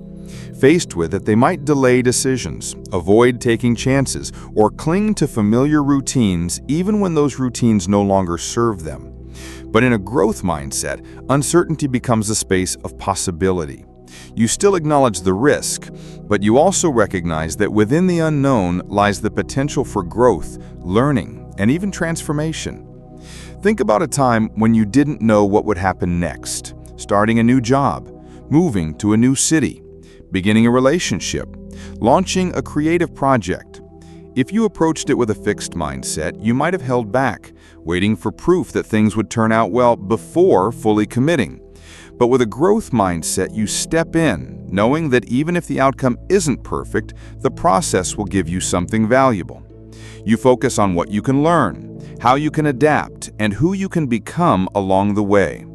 Faced with it, they might delay decisions, avoid taking chances, or cling to familiar routines even when those routines no longer serve them. But in a growth mindset, uncertainty becomes a space of possibility. You still acknowledge the risk, but you also recognize that within the unknown lies the potential for growth, learning, and even transformation. Think about a time when you didn't know what would happen next. Starting a new job, moving to a new city, beginning a relationship, launching a creative project. If you approached it with a fixed mindset, you might have held back, waiting for proof that things would turn out well before fully committing. But with a growth mindset, you step in, knowing that even if the outcome isn't perfect, the process will give you something valuable. You focus on what you can learn, how you can adapt, and who you can become along the way.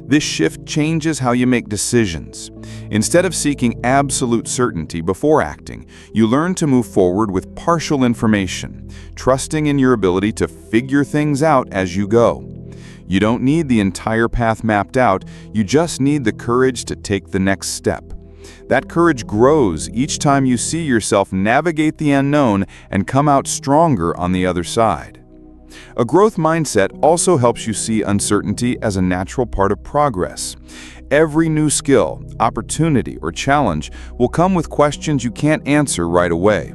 This shift changes how you make decisions. Instead of seeking absolute certainty before acting, you learn to move forward with partial information, trusting in your ability to figure things out as you go. You don't need the entire path mapped out, you just need the courage to take the next step. That courage grows each time you see yourself navigate the unknown and come out stronger on the other side. A growth mindset also helps you see uncertainty as a natural part of progress. Every new skill, opportunity, or challenge will come with questions you can't answer right away.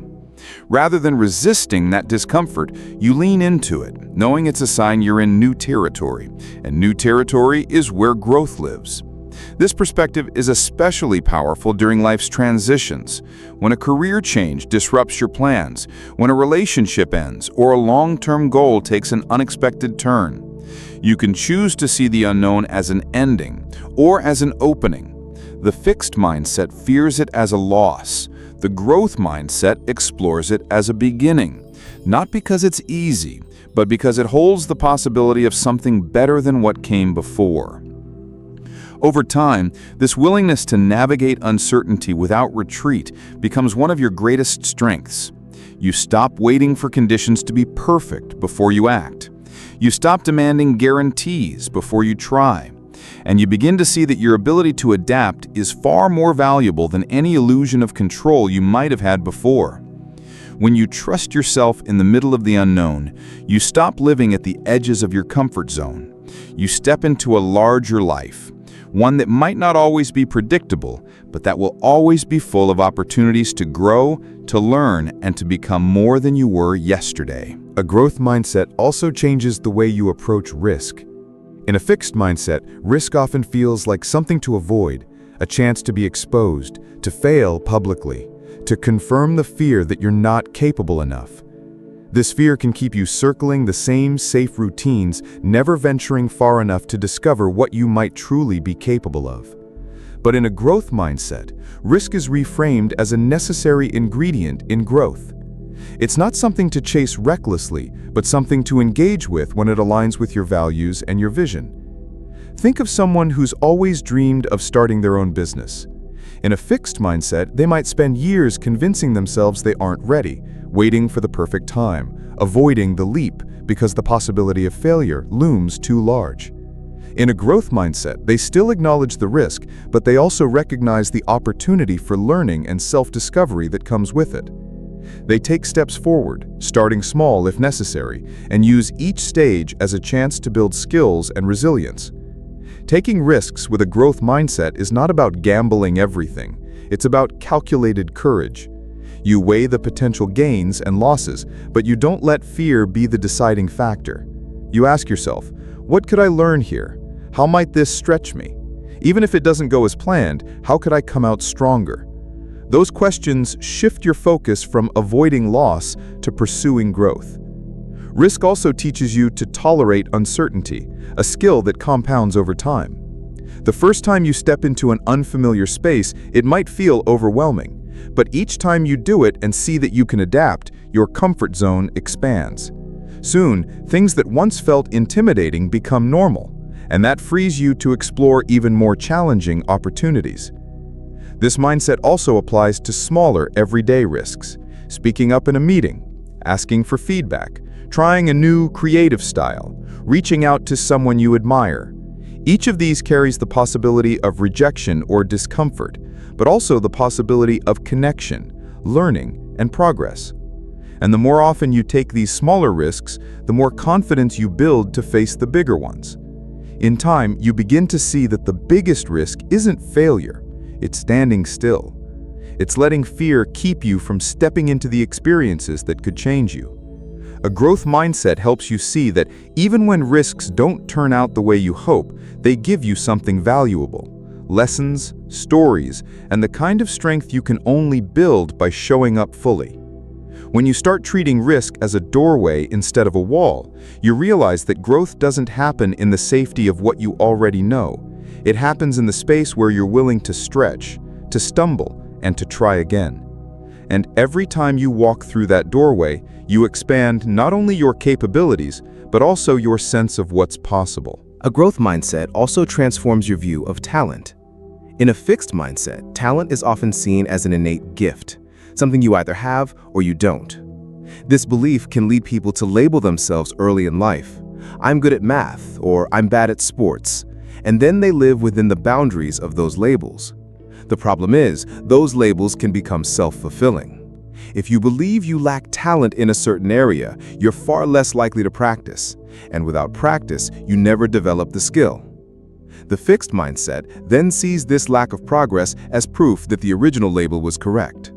Rather than resisting that discomfort, you lean into it, knowing it's a sign you're in new territory, and new territory is where growth lives. This perspective is especially powerful during life's transitions, when a career change disrupts your plans, when a relationship ends, or a long-term goal takes an unexpected turn. You can choose to see the unknown as an ending or as an opening. The fixed mindset fears it as a loss. The growth mindset explores it as a beginning, not because it's easy, but because it holds the possibility of something better than what came before. Over time, this willingness to navigate uncertainty without retreat becomes one of your greatest strengths. You stop waiting for conditions to be perfect before you act. You stop demanding guarantees before you try. And you begin to see that your ability to adapt is far more valuable than any illusion of control you might have had before. When you trust yourself in the middle of the unknown, you stop living at the edges of your comfort zone. You step into a larger life, one that might not always be predictable, but that will always be full of opportunities to grow, to learn, and to become more than you were yesterday. A growth mindset also changes the way you approach risk. In a fixed mindset, risk often feels like something to avoid, a chance to be exposed, to fail publicly, to confirm the fear that you're not capable enough. This fear can keep you circling the same safe routines, never venturing far enough to discover what you might truly be capable of. But in a growth mindset, risk is reframed as a necessary ingredient in growth. It's not something to chase recklessly, but something to engage with when it aligns with your values and your vision. Think of someone who's always dreamed of starting their own business. In a fixed mindset, they might spend years convincing themselves they aren't ready, waiting for the perfect time, avoiding the leap because the possibility of failure looms too large. In a growth mindset, they still acknowledge the risk, but they also recognize the opportunity for learning and self-discovery that comes with it. They take steps forward, starting small if necessary, and use each stage as a chance to build skills and resilience. Taking risks with a growth mindset is not about gambling everything. It's about calculated courage. You weigh the potential gains and losses, but you don't let fear be the deciding factor. You ask yourself, what could I learn here? How might this stretch me? Even if it doesn't go as planned, how could I come out stronger? Those questions shift your focus from avoiding loss to pursuing growth. Risk also teaches you to tolerate uncertainty, a skill that compounds over time. The first time you step into an unfamiliar space, it might feel overwhelming. But each time you do it and see that you can adapt, your comfort zone expands. Soon, things that once felt intimidating become normal, and that frees you to explore even more challenging opportunities. This mindset also applies to smaller, everyday risks: speaking up in a meeting, asking for feedback, trying a new creative style, reaching out to someone you admire. Each of these carries the possibility of rejection or discomfort, but also the possibility of connection, learning, and progress. And the more often you take these smaller risks, the more confidence you build to face the bigger ones. In time, you begin to see that the biggest risk isn't failure, it's standing still. It's letting fear keep you from stepping into the experiences that could change you. A growth mindset helps you see that even when risks don't turn out the way you hope, they give you something valuable: lessons, stories, and the kind of strength you can only build by showing up fully. When you start treating risk as a doorway instead of a wall, you realize that growth doesn't happen in the safety of what you already know. It happens in the space where you're willing to stretch, to stumble, and to try again. And every time you walk through that doorway, you expand not only your capabilities, but also your sense of what's possible. A growth mindset also transforms your view of talent. In a fixed mindset, talent is often seen as an innate gift, something you either have or you don't. This belief can lead people to label themselves early in life. I'm good at math, or I'm bad at sports, and then they live within the boundaries of those labels. The problem is, those labels can become self-fulfilling. If you believe you lack talent in a certain area, you're far less likely to practice, and without practice, you never develop the skill. The fixed mindset then sees this lack of progress as proof that the original label was correct.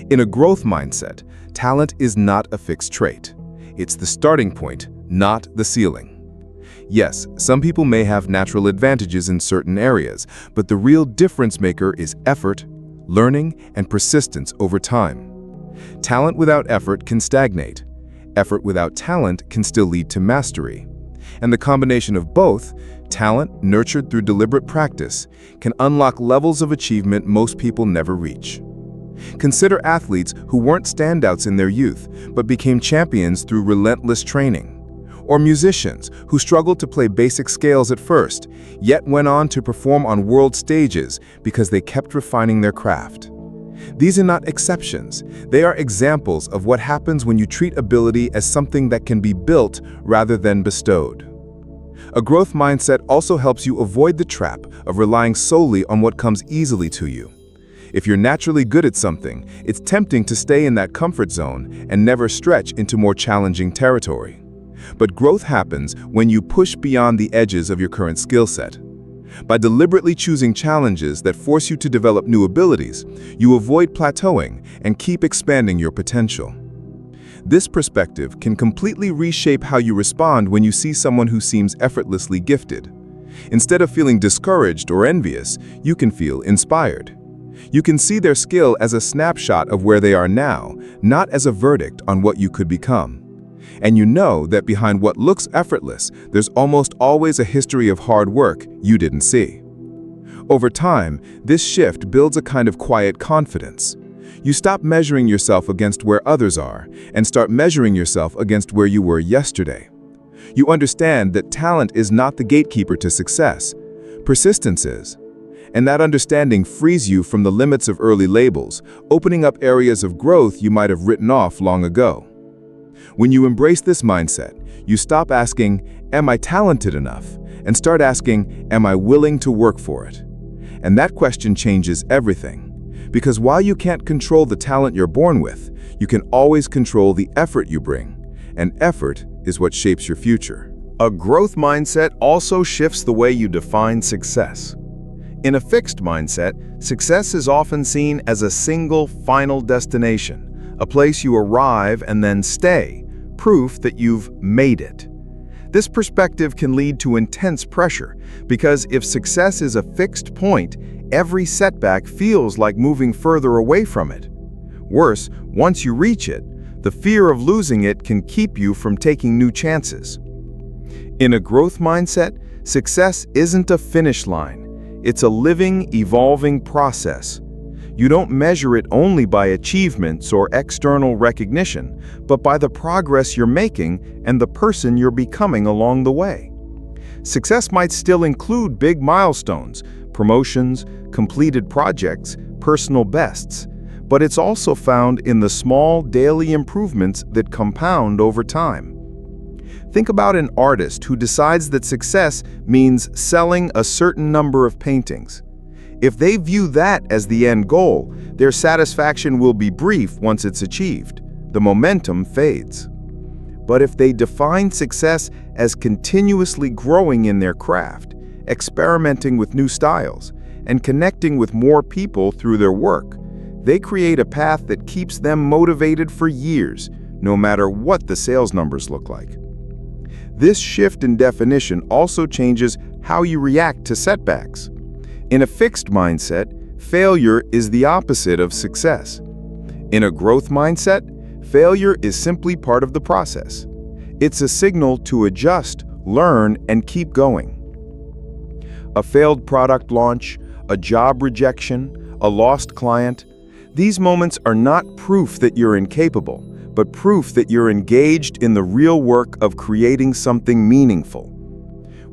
In a growth mindset, talent is not a fixed trait. It's the starting point, not the ceiling. Yes, some people may have natural advantages in certain areas, but the real difference maker is effort, learning, and persistence over time. Talent without effort can stagnate. Effort without talent can still lead to mastery. And the combination of both, talent nurtured through deliberate practice, can unlock levels of achievement most people never reach. Consider athletes who weren't standouts in their youth, but became champions through relentless training. Or musicians who struggled to play basic scales at first, yet went on to perform on world stages because they kept refining their craft. These are not exceptions. They are examples of what happens when you treat ability as something that can be built rather than bestowed. A growth mindset also helps you avoid the trap of relying solely on what comes easily to you. If you're naturally good at something, it's tempting to stay in that comfort zone and never stretch into more challenging territory. But growth happens when you push beyond the edges of your current skill set. By deliberately choosing challenges that force you to develop new abilities, you avoid plateauing and keep expanding your potential. This perspective can completely reshape how you respond when you see someone who seems effortlessly gifted. Instead of feeling discouraged or envious, you can feel inspired. You can see their skill as a snapshot of where they are now, not as a verdict on what you could become. And you know that behind what looks effortless, there's almost always a history of hard work you didn't see. Over time, this shift builds a kind of quiet confidence. You stop measuring yourself against where others are and start measuring yourself against where you were yesterday. You understand that talent is not the gatekeeper to success. Persistence is. And that understanding frees you from the limits of early labels, opening up areas of growth you might have written off long ago. When you embrace this mindset, you stop asking, "Am I talented enough?" and start asking, "Am I willing to work for it?" And that question changes everything. Because while you can't control the talent you're born with, you can always control the effort you bring. And effort is what shapes your future. A growth mindset also shifts the way you define success. In a fixed mindset, success is often seen as a single final destination, a place you arrive and then stay, proof that you've made it. This perspective can lead to intense pressure, because if success is a fixed point, every setback feels like moving further away from it. Worse, once you reach it, the fear of losing it can keep you from taking new chances. In a growth mindset, success isn't a finish line. It's a living, evolving process. You don't measure it only by achievements or external recognition, but by the progress you're making and the person you're becoming along the way. Success might still include big milestones, promotions, completed projects, personal bests, but it's also found in the small daily improvements that compound over time. Think about an artist who decides that success means selling a certain number of paintings. If they view that as the end goal, their satisfaction will be brief once it's achieved. The momentum fades. But if they define success as continuously growing in their craft, experimenting with new styles, and connecting with more people through their work, they create a path that keeps them motivated for years, no matter what the sales numbers look like. This shift in definition also changes how you react to setbacks. In a fixed mindset, failure is the opposite of success. In a growth mindset, failure is simply part of the process. It's a signal to adjust, learn, and keep going. A failed product launch, a job rejection, a lost client, these moments are not proof that you're incapable, but proof that you're engaged in the real work of creating something meaningful.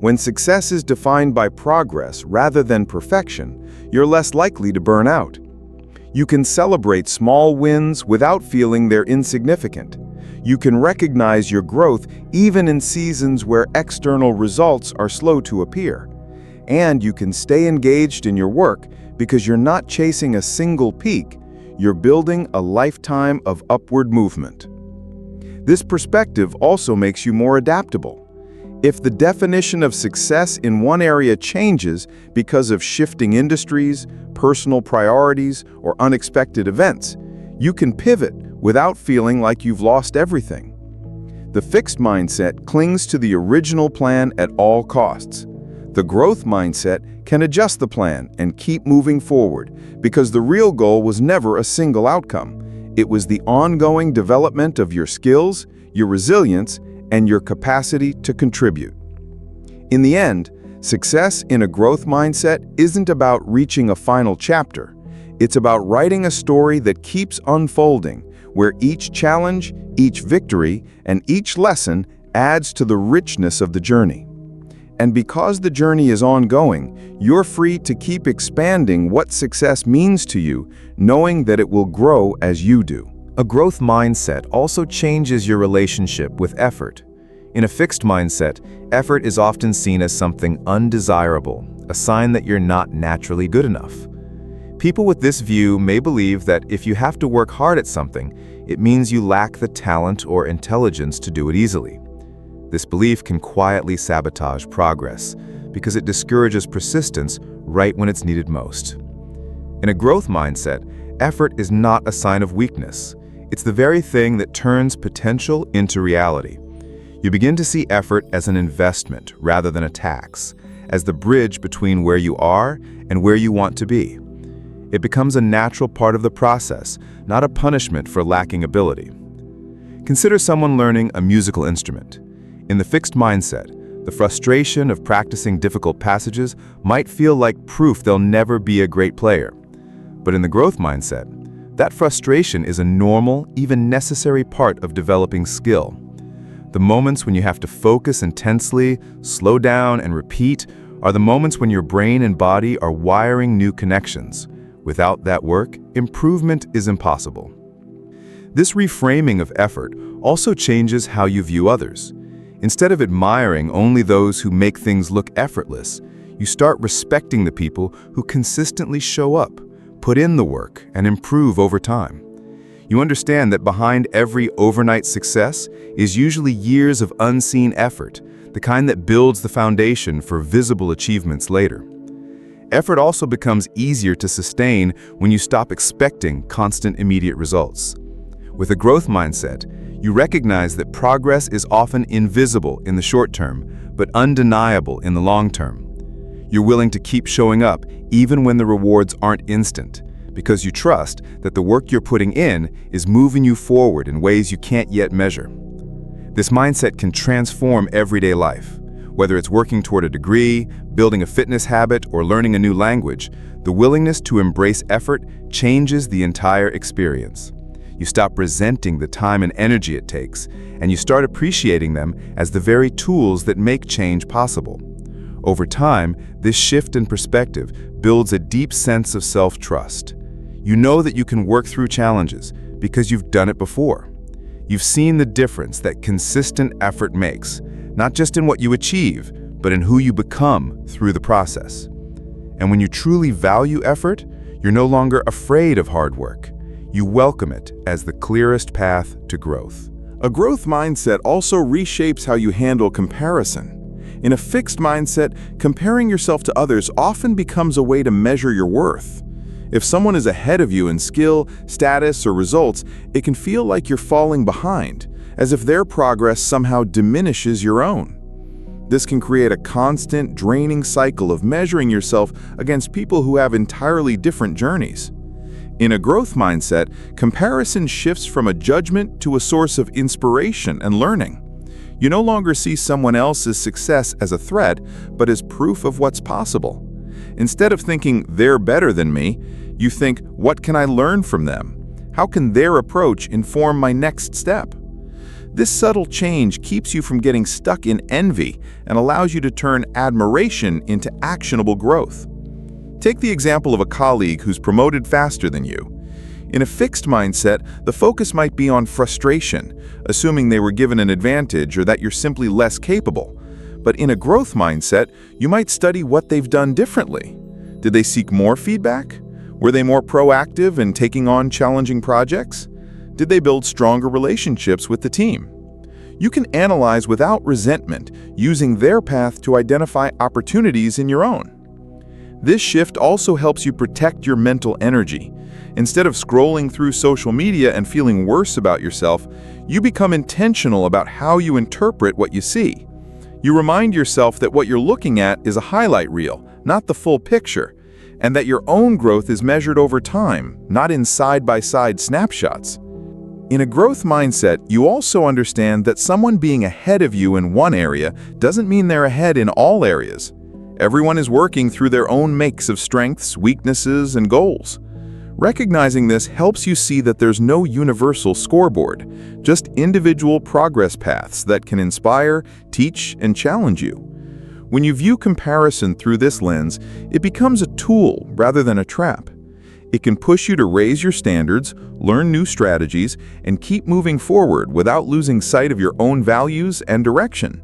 When success is defined by progress rather than perfection, you're less likely to burn out. You can celebrate small wins without feeling they're insignificant. You can recognize your growth even in seasons where external results are slow to appear. And you can stay engaged in your work because you're not chasing a single peak, you're building a lifetime of upward movement. This perspective also makes you more adaptable. If the definition of success in one area changes because of shifting industries, personal priorities, or unexpected events, you can pivot without feeling like you've lost everything. The fixed mindset clings to the original plan at all costs. The growth mindset can adjust the plan and keep moving forward because the real goal was never a single outcome. It was the ongoing development of your skills, your resilience, and your capacity to contribute. In the end, success in a growth mindset isn't about reaching a final chapter. It's about writing a story that keeps unfolding, where each challenge, each victory, and each lesson adds to the richness of the journey. And because the journey is ongoing, you're free to keep expanding what success means to you, knowing that it will grow as you do. A growth mindset also changes your relationship with effort. In a fixed mindset, effort is often seen as something undesirable, a sign that you're not naturally good enough. People with this view may believe that if you have to work hard at something, it means you lack the talent or intelligence to do it easily. This belief can quietly sabotage progress because it discourages persistence right when it's needed most. In a growth mindset, effort is not a sign of weakness. It's the very thing that turns potential into reality. You begin to see effort as an investment rather than a tax, as the bridge between where you are and where you want to be. It becomes a natural part of the process, not a punishment for lacking ability. Consider someone learning a musical instrument. In the fixed mindset, The frustration of practicing difficult passages might feel like proof they'll never be a great player. But in the growth mindset, that frustration is a normal, even necessary part of developing skill. The moments when you have to focus intensely, slow down, and repeat are the moments when your brain and body are wiring new connections. Without that work, improvement is impossible. This reframing of effort also changes how you view others. Instead of admiring only those who make things look effortless, you start respecting the people who consistently show up, put in the work, and improve over time. You understand that behind every overnight success is usually years of unseen effort, the kind that builds the foundation for visible achievements later. Effort also becomes easier to sustain when you stop expecting constant immediate results. With a growth mindset, you recognize that progress is often invisible in the short term, but undeniable in the long term. You're willing to keep showing up even when the rewards aren't instant, because you trust that the work you're putting in is moving you forward in ways you can't yet measure. This mindset can transform everyday life. Whether it's working toward a degree, building a fitness habit, or learning a new language, the willingness to embrace effort changes the entire experience. You stop resenting the time and energy it takes, and you start appreciating them as the very tools that make change possible. Over time, this shift in perspective builds a deep sense of self-trust. You know that you can work through challenges because you've done it before. You've seen the difference that consistent effort makes, not just in what you achieve, but in who you become through the process. And when you truly value effort, you're no longer afraid of hard work. You welcome it as the clearest path to growth. A growth mindset also reshapes how you handle comparison. In a fixed mindset, comparing yourself to others often becomes a way to measure your worth. If someone is ahead of you in skill, status, or results, it can feel like you're falling behind, as if their progress somehow diminishes your own. This can create a constant, draining cycle of measuring yourself against people who have entirely different journeys. In a growth mindset, comparison shifts from a judgment to a source of inspiration and learning. You no longer see someone else's success as a threat, but as proof of what's possible. Instead of thinking, they're better than me, you think, what can I learn from them? How can their approach inform my next step? This subtle change keeps you from getting stuck in envy and allows you to turn admiration into actionable growth. Take the example of a colleague who's promoted faster than you. In a fixed mindset, the focus might be on frustration, assuming they were given an advantage or that you're simply less capable. But in a growth mindset, you might study what they've done differently. Did they seek more feedback? Were they more proactive in taking on challenging projects? Did they build stronger relationships with the team? You can analyze without resentment, using their path to identify opportunities in your own. This shift also helps you protect your mental energy. Instead of scrolling through social media and feeling worse about yourself, you become intentional about how you interpret what you see. You remind yourself that what you're looking at is a highlight reel, not the full picture, and that your own growth is measured over time, not in side-by-side snapshots. In a growth mindset, you also understand that someone being ahead of you in one area doesn't mean they're ahead in all areas. Everyone is working through their own mix of strengths, weaknesses, and goals. Recognizing this helps you see that there's no universal scoreboard, just individual progress paths that can inspire, teach, and challenge you. When you view comparison through this lens, it becomes a tool rather than a trap. It can push you to raise your standards, learn new strategies, and keep moving forward without losing sight of your own values and direction.